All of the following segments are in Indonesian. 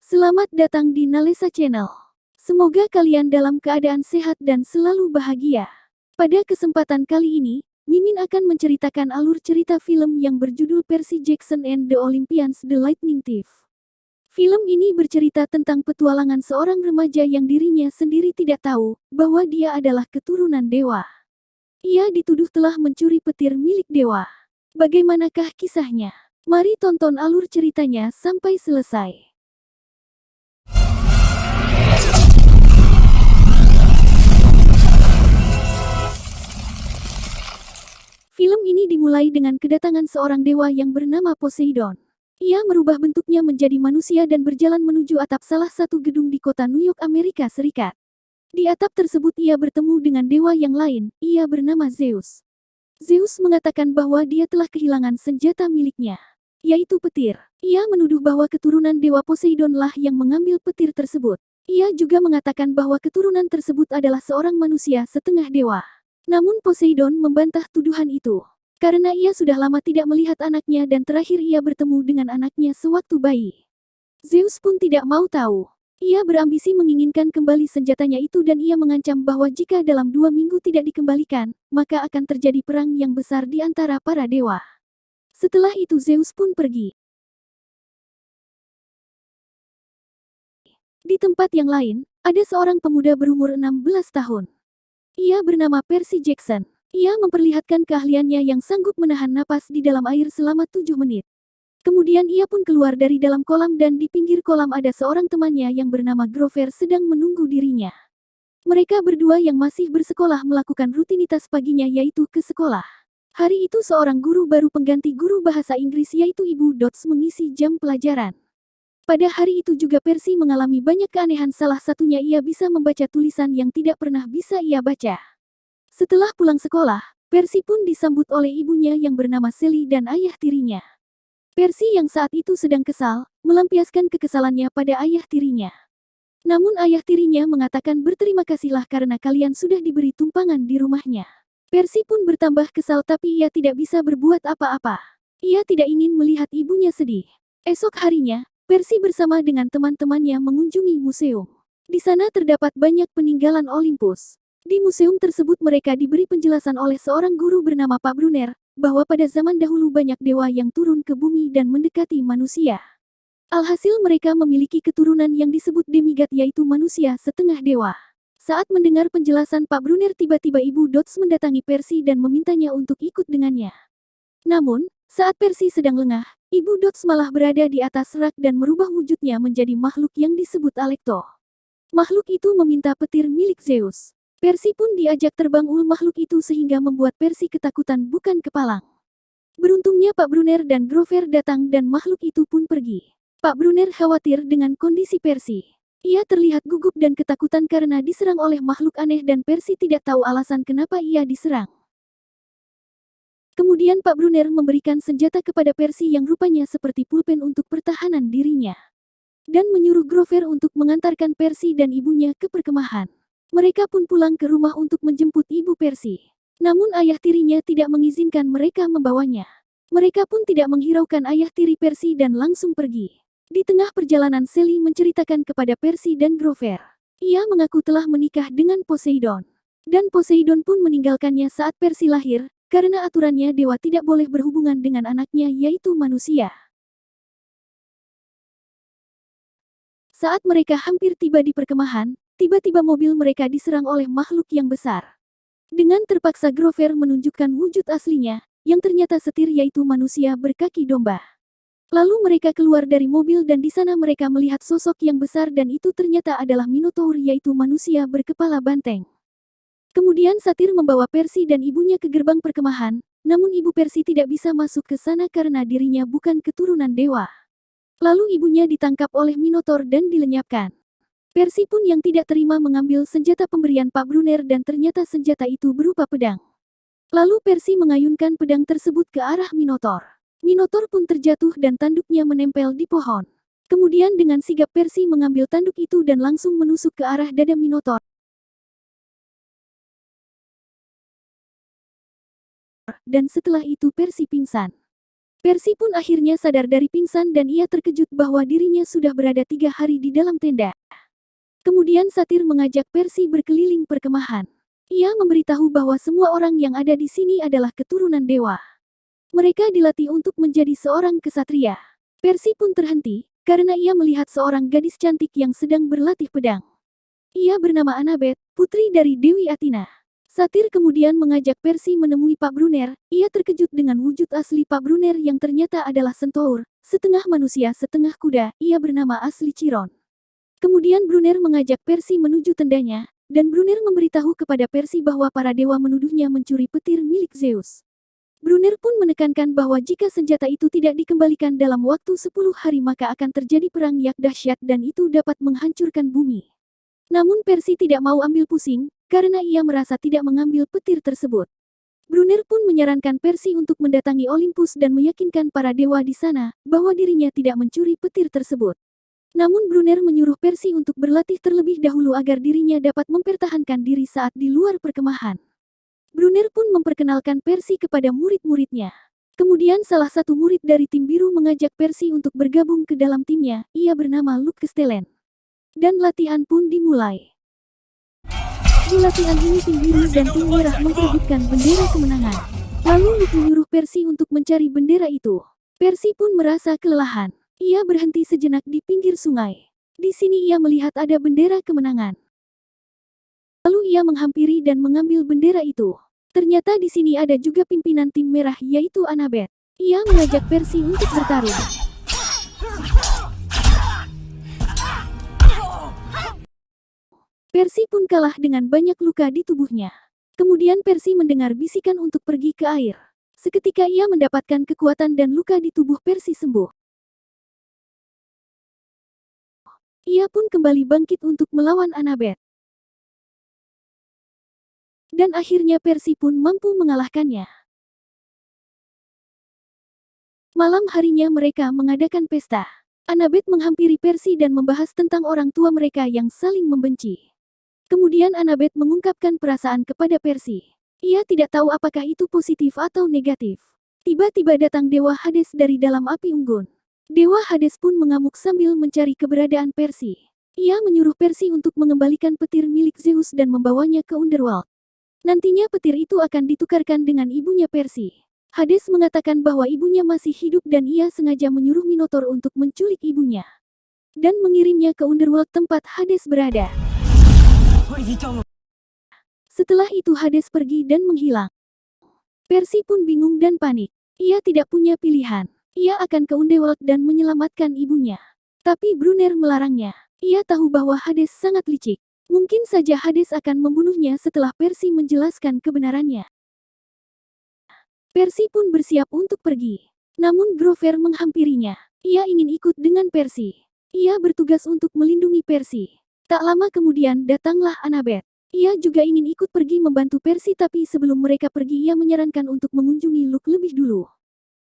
Selamat datang di Nalesa Channel. Semoga kalian dalam keadaan sehat dan selalu bahagia. Pada kesempatan kali ini, Mimin akan menceritakan alur cerita film yang berjudul Percy Jackson and the Olympians: The Lightning Thief. Film ini bercerita tentang petualangan seorang remaja yang dirinya sendiri tidak tahu bahwa dia adalah keturunan dewa. Ia dituduh telah mencuri petir milik dewa. Bagaimanakah kisahnya? Mari tonton alur ceritanya sampai selesai. Film ini dimulai dengan kedatangan seorang dewa yang bernama Poseidon. Ia merubah bentuknya menjadi manusia dan berjalan menuju atap salah satu gedung di kota New York, Amerika Serikat. Di atap tersebut ia bertemu dengan dewa yang lain, ia bernama Zeus. Zeus mengatakan bahwa dia telah kehilangan senjata miliknya, yaitu petir. Ia menuduh bahwa keturunan dewa Poseidon lah yang mengambil petir tersebut. Ia juga mengatakan bahwa keturunan tersebut adalah seorang manusia setengah dewa. Namun Poseidon membantah tuduhan itu. Karena ia sudah lama tidak melihat anaknya dan terakhir ia bertemu dengan anaknya sewaktu bayi. Zeus pun tidak mau tahu. Ia berambisi menginginkan kembali senjatanya itu dan ia mengancam bahwa jika dalam 2 minggu tidak dikembalikan, maka akan terjadi perang yang besar di antara para dewa. Setelah itu Zeus pun pergi. Di tempat yang lain, ada seorang pemuda berumur 16 tahun. Ia bernama Percy Jackson. Ia memperlihatkan keahliannya yang sanggup menahan napas di dalam air selama 7 menit. Kemudian ia pun keluar dari dalam kolam dan di pinggir kolam ada seorang temannya yang bernama Grover sedang menunggu dirinya. Mereka berdua yang masih bersekolah melakukan rutinitas paginya yaitu ke sekolah. Hari itu seorang guru baru pengganti guru bahasa Inggris yaitu Ibu Dots mengisi jam pelajaran. Pada hari itu juga Percy mengalami banyak keanehan, salah satunya ia bisa membaca tulisan yang tidak pernah bisa ia baca. Setelah pulang sekolah, Percy pun disambut oleh ibunya yang bernama Sally dan ayah tirinya. Percy yang saat itu sedang kesal, melampiaskan kekesalannya pada ayah tirinya. Namun ayah tirinya mengatakan berterima kasihlah karena kalian sudah diberi tumpangan di rumahnya. Percy pun bertambah kesal tapi ia tidak bisa berbuat apa-apa. Ia tidak ingin melihat ibunya sedih. Esok harinya, Percy bersama dengan teman-temannya mengunjungi museum. Di sana terdapat banyak peninggalan Olympus. Di museum tersebut mereka diberi penjelasan oleh seorang guru bernama Pak Brunner, bahwa pada zaman dahulu banyak dewa yang turun ke bumi dan mendekati manusia. Alhasil mereka memiliki keturunan yang disebut demigod yaitu manusia setengah dewa. Saat mendengar penjelasan Pak Brunner tiba-tiba Ibu Dots mendatangi Percy dan memintanya untuk ikut dengannya. Namun, saat Percy sedang lengah, Ibu Dots malah berada di atas rak dan merubah wujudnya menjadi makhluk yang disebut Alecto. Makhluk itu meminta petir milik Zeus. Percy pun diajak terbang makhluk itu sehingga membuat Percy ketakutan bukan kepalang. Beruntungnya Pak Brunner dan Grover datang dan makhluk itu pun pergi. Pak Brunner khawatir dengan kondisi Percy. Ia terlihat gugup dan ketakutan karena diserang oleh makhluk aneh dan Percy tidak tahu alasan kenapa ia diserang. Kemudian Pak Brunner memberikan senjata kepada Percy yang rupanya seperti pulpen untuk pertahanan dirinya. Dan menyuruh Grover untuk mengantarkan Percy dan ibunya ke perkemahan. Mereka pun pulang ke rumah untuk menjemput ibu Percy. Namun ayah tirinya tidak mengizinkan mereka membawanya. Mereka pun tidak menghiraukan ayah tiri Percy dan langsung pergi. Di tengah perjalanan Sally menceritakan kepada Percy dan Grover. Ia mengaku telah menikah dengan Poseidon. Dan Poseidon pun meninggalkannya saat Percy lahir. Karena aturannya dewa tidak boleh berhubungan dengan anaknya yaitu manusia. Saat mereka hampir tiba di perkemahan, tiba-tiba mobil mereka diserang oleh makhluk yang besar. Dengan terpaksa Grover menunjukkan wujud aslinya, yang ternyata setir yaitu manusia berkaki domba. Lalu mereka keluar dari mobil dan di sana mereka melihat sosok yang besar dan itu ternyata adalah Minotaur yaitu manusia berkepala banteng. Kemudian Satyr membawa Percy dan ibunya ke gerbang perkemahan, namun ibu Percy tidak bisa masuk ke sana karena dirinya bukan keturunan dewa. Lalu ibunya ditangkap oleh Minotaur dan dilenyapkan. Percy pun yang tidak terima mengambil senjata pemberian Pak Brunner dan ternyata senjata itu berupa pedang. Lalu Percy mengayunkan pedang tersebut ke arah Minotaur. Minotaur pun terjatuh dan tanduknya menempel di pohon. Kemudian dengan sigap Percy mengambil tanduk itu dan langsung menusuk ke arah dada Minotaur. Dan setelah itu Percy pingsan. Percy pun akhirnya sadar dari pingsan dan ia terkejut bahwa dirinya sudah berada 3 hari di dalam tenda. Kemudian Satir mengajak Percy berkeliling perkemahan. Ia memberitahu bahwa semua orang yang ada di sini adalah keturunan dewa. Mereka dilatih untuk menjadi seorang kesatria. Percy pun terhenti, karena ia melihat seorang gadis cantik yang sedang berlatih pedang. Ia bernama Annabeth, putri dari Dewi Athena. Satir kemudian mengajak Percy menemui Pak Brunner. Ia terkejut dengan wujud asli Pak Brunner yang ternyata adalah centaur, setengah manusia setengah kuda. Ia bernama asli Chiron. Kemudian Brunner mengajak Percy menuju tendanya, dan Brunner memberitahu kepada Percy bahwa para dewa menuduhnya mencuri petir milik Zeus. Brunner pun menekankan bahwa jika senjata itu tidak dikembalikan dalam waktu 10 hari maka akan terjadi perang yang dahsyat dan itu dapat menghancurkan bumi. Namun Percy tidak mau ambil pusing, karena ia merasa tidak mengambil petir tersebut. Brunner pun menyarankan Percy untuk mendatangi Olympus dan meyakinkan para dewa di sana bahwa dirinya tidak mencuri petir tersebut. Namun Brunner menyuruh Percy untuk berlatih terlebih dahulu agar dirinya dapat mempertahankan diri saat di luar perkemahan. Brunner pun memperkenalkan Percy kepada murid-muridnya. Kemudian salah satu murid dari tim biru mengajak Percy untuk bergabung ke dalam timnya. Ia bernama Luke Castellan. Dan latihan pun dimulai. Di latihan ini tim biru dan tim merah memperebutkan bendera kemenangan. Lalu Luke menyuruh Percy untuk mencari bendera itu. Percy pun merasa kelelahan. Ia berhenti sejenak di pinggir sungai. Di sini ia melihat ada bendera kemenangan. Lalu ia menghampiri dan mengambil bendera itu. Ternyata di sini ada juga pimpinan tim merah yaitu Annabeth. Ia mengajak Percy untuk bertarung. Percy pun kalah dengan banyak luka di tubuhnya. Kemudian Percy mendengar bisikan untuk pergi ke air. Seketika ia mendapatkan kekuatan dan luka di tubuh Percy sembuh. Ia pun kembali bangkit untuk melawan Annabeth. Dan akhirnya Percy pun mampu mengalahkannya. Malam harinya mereka mengadakan pesta. Annabeth menghampiri Percy dan membahas tentang orang tua mereka yang saling membenci. Kemudian Annabeth mengungkapkan perasaan kepada Percy. Ia tidak tahu apakah itu positif atau negatif. Tiba-tiba datang Dewa Hades dari dalam api unggun. Dewa Hades pun mengamuk sambil mencari keberadaan Percy. Ia menyuruh Percy untuk mengembalikan petir milik Zeus dan membawanya ke Underworld. Nantinya petir itu akan ditukarkan dengan ibunya Percy. Hades mengatakan bahwa ibunya masih hidup dan ia sengaja menyuruh Minotaur untuk menculik ibunya. Dan mengirimnya ke Underworld tempat Hades berada. Setelah itu Hades pergi dan menghilang. Percy pun bingung dan panik. Ia tidak punya pilihan. Ia akan ke Underworld dan menyelamatkan ibunya. Tapi Brunner melarangnya. Ia tahu bahwa Hades sangat licik. Mungkin saja Hades akan membunuhnya setelah Percy menjelaskan kebenarannya. Percy pun bersiap untuk pergi. Namun Grover menghampirinya. Ia ingin ikut dengan Percy. Ia bertugas untuk melindungi Percy. Tak lama kemudian datanglah Annabeth. Ia juga ingin ikut pergi membantu Percy tapi sebelum mereka pergi ia menyarankan untuk mengunjungi Luke lebih dulu.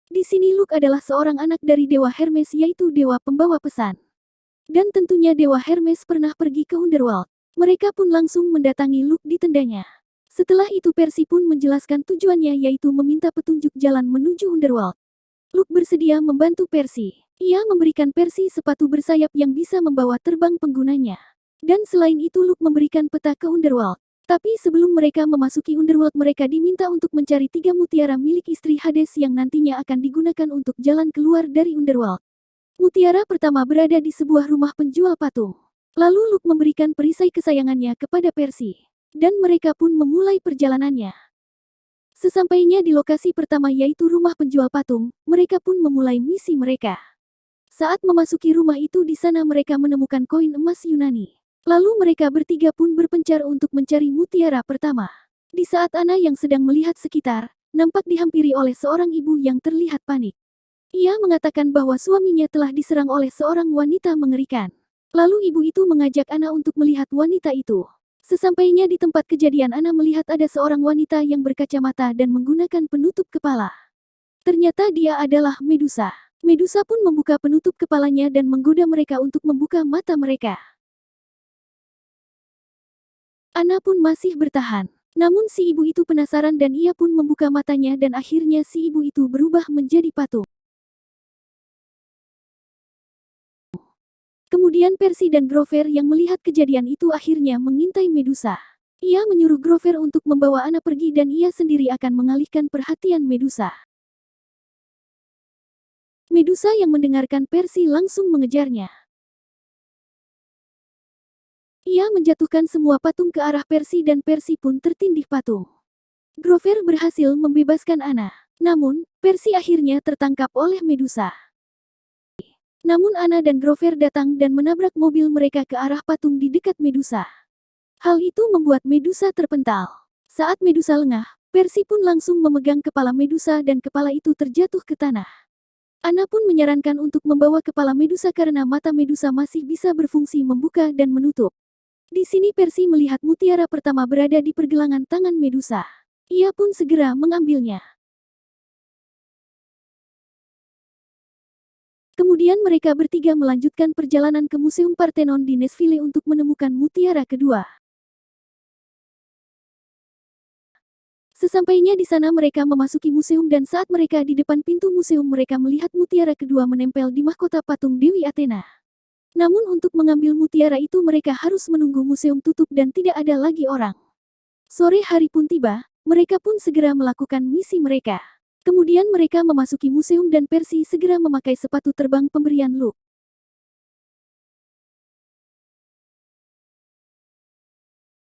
Di sini Luke adalah seorang anak dari Dewa Hermes yaitu dewa pembawa pesan. Dan tentunya Dewa Hermes pernah pergi ke Underworld. Mereka pun langsung mendatangi Luke di tendanya. Setelah itu Percy pun menjelaskan tujuannya yaitu meminta petunjuk jalan menuju Underworld. Luke bersedia membantu Percy. Ia memberikan Percy sepatu bersayap yang bisa membawa terbang penggunanya. Dan selain itu Luke memberikan peta ke Underworld. Tapi sebelum mereka memasuki Underworld mereka diminta untuk mencari 3 mutiara milik istri Hades yang nantinya akan digunakan untuk jalan keluar dari Underworld. Mutiara pertama berada di sebuah rumah penjual patung. Lalu Luke memberikan perisai kesayangannya kepada Percy. Dan mereka pun memulai perjalanannya. Sesampainya di lokasi pertama yaitu rumah penjual patung, mereka pun memulai misi mereka. Saat memasuki rumah itu di sana mereka menemukan koin emas Yunani. Lalu mereka bertiga pun berpencar untuk mencari mutiara pertama. Di saat Anna yang sedang melihat sekitar, nampak dihampiri oleh seorang ibu yang terlihat panik. Ia mengatakan bahwa suaminya telah diserang oleh seorang wanita mengerikan. Lalu ibu itu mengajak Anna untuk melihat wanita itu. Sesampainya di tempat kejadian Anna melihat ada seorang wanita yang berkacamata dan menggunakan penutup kepala. Ternyata dia adalah Medusa. Medusa pun membuka penutup kepalanya dan menggoda mereka untuk membuka mata mereka. Anna pun masih bertahan. Namun si ibu itu penasaran dan ia pun membuka matanya dan akhirnya si ibu itu berubah menjadi patung. Kemudian Percy dan Grover yang melihat kejadian itu akhirnya mengintai Medusa. Ia menyuruh Grover untuk membawa Anna pergi dan ia sendiri akan mengalihkan perhatian Medusa. Medusa yang mendengarkan Percy langsung mengejarnya. Ia menjatuhkan semua patung ke arah Percy dan Percy pun tertindih patung. Grover berhasil membebaskan Anna. Namun, Percy akhirnya tertangkap oleh Medusa. Namun Anna dan Grover datang dan menabrak mobil mereka ke arah patung di dekat Medusa. Hal itu membuat Medusa terpental. Saat Medusa lengah, Percy pun langsung memegang kepala Medusa dan kepala itu terjatuh ke tanah. Anna pun menyarankan untuk membawa kepala Medusa karena mata Medusa masih bisa berfungsi membuka dan menutup. Di sini Percy melihat mutiara pertama berada di pergelangan tangan Medusa. Ia pun segera mengambilnya. Kemudian mereka bertiga melanjutkan perjalanan ke Museum Parthenon di Nashville untuk menemukan mutiara kedua. Sesampainya di sana mereka memasuki museum dan saat mereka di depan pintu museum mereka melihat mutiara kedua menempel di mahkota patung Dewi Athena. Namun untuk mengambil mutiara itu mereka harus menunggu museum tutup dan tidak ada lagi orang. Sore hari pun tiba, mereka pun segera melakukan misi mereka. Kemudian mereka memasuki museum dan Percy segera memakai sepatu terbang pemberian Luke.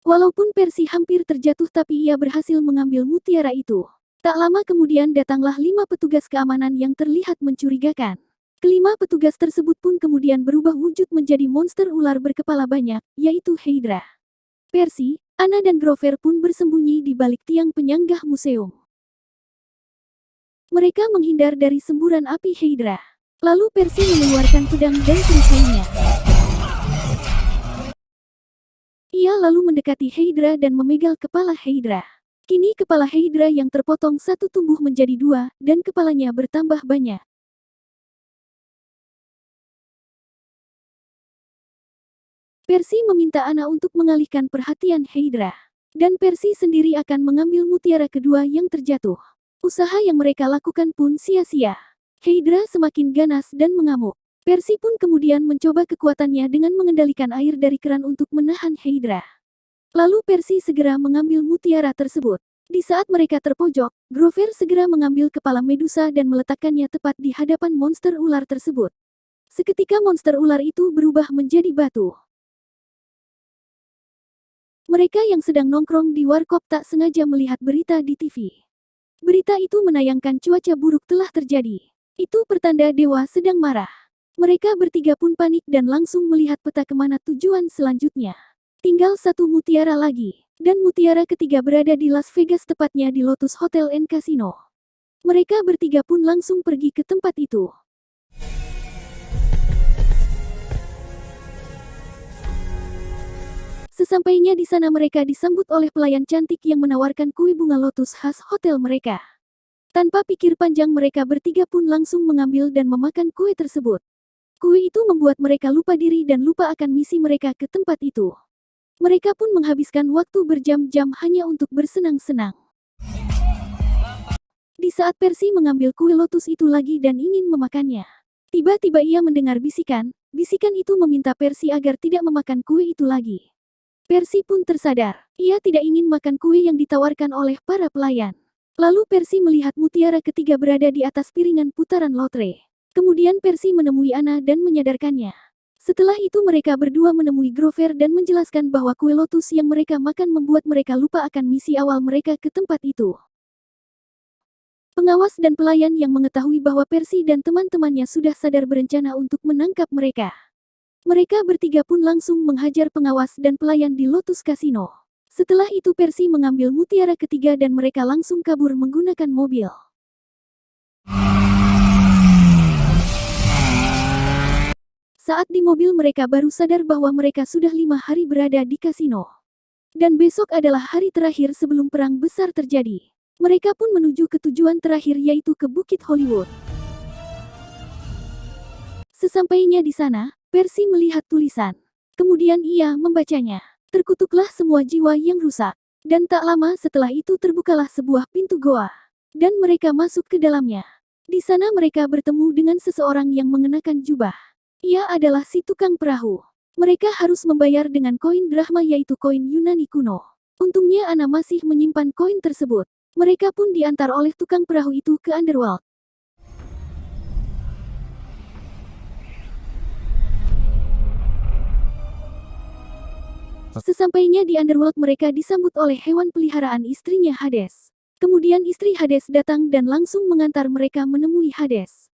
Walaupun Percy hampir terjatuh tapi ia berhasil mengambil mutiara itu. Tak lama kemudian datanglah 5 petugas keamanan yang terlihat mencurigakan. Kelima petugas tersebut pun kemudian berubah wujud menjadi monster ular berkepala banyak, yaitu Hydra. Percy, Anna dan Grover pun bersembunyi di balik tiang penyanggah museum. Mereka menghindar dari semburan api Hydra. Lalu Percy mengeluarkan pedang dan perisainya. Ia lalu mendekati Hydra dan memegang kepala Hydra. Kini kepala Hydra yang terpotong satu tumbuh menjadi 2, dan kepalanya bertambah banyak. Percy meminta Anna untuk mengalihkan perhatian Hydra. Dan Percy sendiri akan mengambil mutiara kedua yang terjatuh. Usaha yang mereka lakukan pun sia-sia. Hydra semakin ganas dan mengamuk. Percy pun kemudian mencoba kekuatannya dengan mengendalikan air dari keran untuk menahan Hydra. Lalu Percy segera mengambil mutiara tersebut. Di saat mereka terpojok, Grover segera mengambil kepala Medusa dan meletakkannya tepat di hadapan monster ular tersebut. Seketika monster ular itu berubah menjadi batu. Mereka yang sedang nongkrong di warkop tak sengaja melihat berita di TV. Berita itu menayangkan cuaca buruk telah terjadi. Itu pertanda dewa sedang marah. Mereka bertiga pun panik dan langsung melihat peta kemana tujuan selanjutnya. Tinggal satu mutiara lagi, dan mutiara ketiga berada di Las Vegas tepatnya di Lotus Hotel and Casino. Mereka bertiga pun langsung pergi ke tempat itu. Sesampainya di sana mereka disambut oleh pelayan cantik yang menawarkan kue bunga lotus khas hotel mereka. Tanpa pikir panjang mereka bertiga pun langsung mengambil dan memakan kue tersebut. Kue itu membuat mereka lupa diri dan lupa akan misi mereka ke tempat itu. Mereka pun menghabiskan waktu berjam-jam hanya untuk bersenang-senang. Di saat Percy mengambil kue lotus itu lagi dan ingin memakannya. Tiba-tiba ia mendengar bisikan. Bisikan itu meminta Percy agar tidak memakan kue itu lagi. Percy pun tersadar, ia tidak ingin makan kue yang ditawarkan oleh para pelayan. Lalu Percy melihat mutiara ketiga berada di atas piringan putaran lotre. Kemudian Percy menemui Anna dan menyadarkannya. Setelah itu mereka berdua menemui Grover dan menjelaskan bahwa kue lotus yang mereka makan membuat mereka lupa akan misi awal mereka ke tempat itu. Pengawas dan pelayan yang mengetahui bahwa Percy dan teman-temannya sudah sadar berencana untuk menangkap mereka. Mereka bertiga pun langsung menghajar pengawas dan pelayan di Lotus Casino. Setelah itu Percy mengambil mutiara ketiga dan mereka langsung kabur menggunakan mobil. Saat di mobil mereka baru sadar bahwa mereka sudah 5 hari berada di kasino. Dan besok adalah hari terakhir sebelum perang besar terjadi. Mereka pun menuju ke tujuan terakhir yaitu ke Bukit Hollywood. Sesampainya di sana, Percy melihat tulisan. Kemudian ia membacanya. Terkutuklah semua jiwa yang rusak. Dan tak lama setelah itu terbukalah sebuah pintu goa. Dan mereka masuk ke dalamnya. Di sana mereka bertemu dengan seseorang yang mengenakan jubah. Ia adalah si tukang perahu. Mereka harus membayar dengan koin drachma yaitu koin Yunani kuno. Untungnya Ana masih menyimpan koin tersebut. Mereka pun diantar oleh tukang perahu itu ke Underworld. Sesampainya di Underworld mereka disambut oleh hewan peliharaan istrinya Hades. Kemudian istri Hades datang dan langsung mengantar mereka menemui Hades.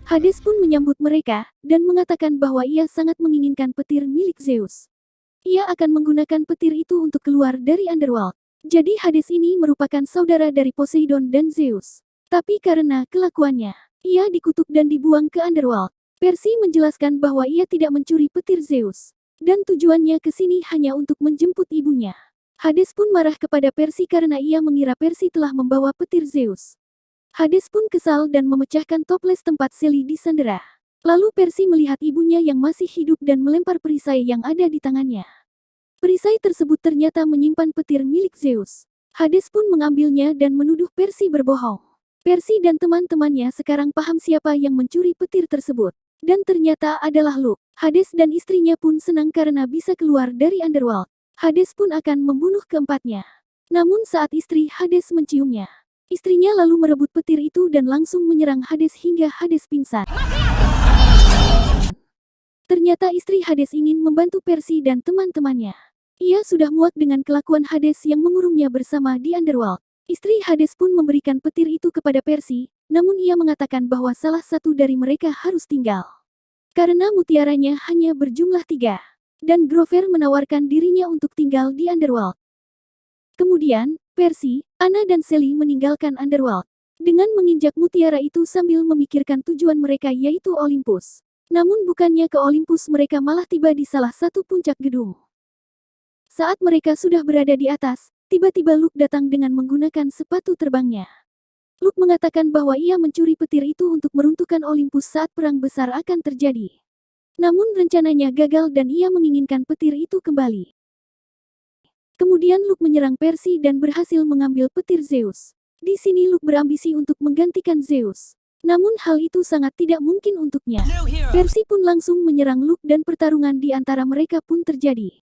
Hades pun menyambut mereka, dan mengatakan bahwa ia sangat menginginkan petir milik Zeus. Ia akan menggunakan petir itu untuk keluar dari Underworld. Jadi Hades ini merupakan saudara dari Poseidon dan Zeus. Tapi karena kelakuannya, ia dikutuk dan dibuang ke Underworld. Percy menjelaskan bahwa ia tidak mencuri petir Zeus. Dan tujuannya ke sini hanya untuk menjemput ibunya. Hades pun marah kepada Percy karena ia mengira Percy telah membawa petir Zeus. Hades pun kesal dan memecahkan toples tempat Sally disandera. Lalu Percy melihat ibunya yang masih hidup dan melempar perisai yang ada di tangannya. Perisai tersebut ternyata menyimpan petir milik Zeus. Hades pun mengambilnya dan menuduh Percy berbohong. Percy dan teman-temannya sekarang paham siapa yang mencuri petir tersebut. Dan ternyata adalah Luke. Hades dan istrinya pun senang karena bisa keluar dari Underworld. Hades pun akan membunuh keempatnya. Namun saat istri Hades menciumnya, istrinya lalu merebut petir itu dan langsung menyerang Hades hingga Hades pingsan. Ternyata istri Hades ingin membantu Percy dan teman-temannya. Ia sudah muak dengan kelakuan Hades yang mengurungnya bersama di Underworld. Istri Hades pun memberikan petir itu kepada Percy, namun ia mengatakan bahwa salah satu dari mereka harus tinggal. Karena mutiaranya hanya berjumlah 3. Dan Grover menawarkan dirinya untuk tinggal di Underworld. Kemudian, Percy, Anna dan Sally meninggalkan Underworld. Dengan menginjak mutiara itu sambil memikirkan tujuan mereka yaitu Olympus. Namun bukannya ke Olympus mereka malah tiba di salah satu puncak gedung. Saat mereka sudah berada di atas, tiba-tiba Luke datang dengan menggunakan sepatu terbangnya. Luke mengatakan bahwa ia mencuri petir itu untuk meruntuhkan Olympus saat perang besar akan terjadi. Namun rencananya gagal dan ia menginginkan petir itu kembali. Kemudian Luke menyerang Percy dan berhasil mengambil petir Zeus. Di sini Luke berambisi untuk menggantikan Zeus. Namun hal itu sangat tidak mungkin untuknya. Percy pun langsung menyerang Luke dan pertarungan di antara mereka pun terjadi.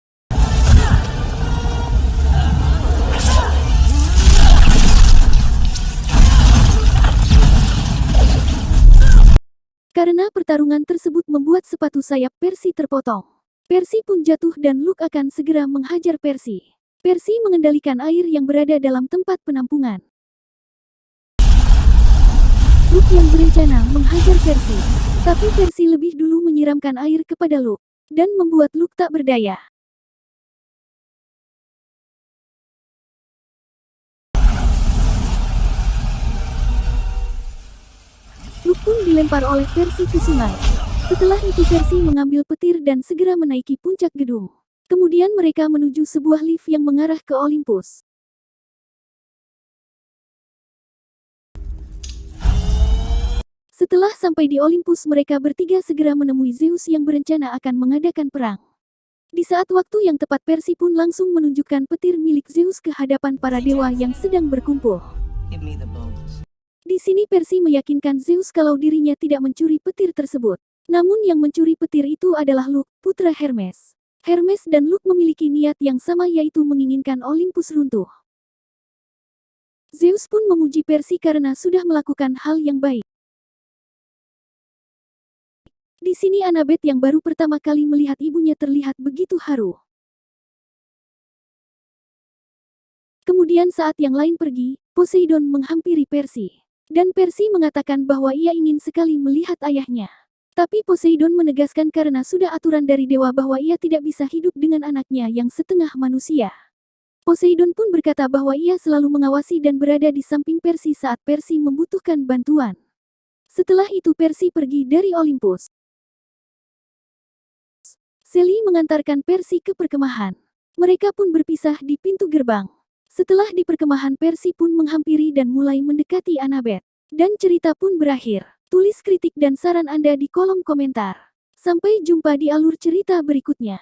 Karena pertarungan tersebut membuat sepatu sayap Percy terpotong. Percy pun jatuh dan Luke akan segera menghajar Percy. Percy mengendalikan air yang berada dalam tempat penampungan. Luke yang berencana menghajar Percy. Tapi Percy lebih dulu menyiramkan air kepada Luke. Dan membuat Luke tak berdaya. Luke pun dilempar oleh Percy ke sungai. Setelah itu Percy mengambil petir dan segera menaiki puncak gedung. Kemudian mereka menuju sebuah lift yang mengarah ke Olympus. Setelah sampai di Olympus mereka bertiga segera menemui Zeus yang berencana akan mengadakan perang. Di saat waktu yang tepat Percy pun langsung menunjukkan petir milik Zeus ke hadapan para dewa yang sedang berkumpul. Di sini Percy meyakinkan Zeus kalau dirinya tidak mencuri petir tersebut. Namun yang mencuri petir itu adalah Luke, putra Hermes. Hermes dan Luke memiliki niat yang sama yaitu menginginkan Olympus runtuh. Zeus pun memuji Percy karena sudah melakukan hal yang baik. Di sini Annabeth yang baru pertama kali melihat ibunya terlihat begitu haru. Kemudian saat yang lain pergi, Poseidon menghampiri Percy. Dan Percy mengatakan bahwa ia ingin sekali melihat ayahnya. Tapi Poseidon menegaskan karena sudah aturan dari dewa bahwa ia tidak bisa hidup dengan anaknya yang setengah manusia. Poseidon pun berkata bahwa ia selalu mengawasi dan berada di samping Percy saat Percy membutuhkan bantuan. Setelah itu Percy pergi dari Olympus. Sally mengantarkan Percy ke perkemahan. Mereka pun berpisah di pintu gerbang. Setelah di perkemahan Percy pun menghampiri dan mulai mendekati Annabeth. Dan cerita pun berakhir. Tulis kritik dan saran Anda di kolom komentar. Sampai jumpa di alur cerita berikutnya.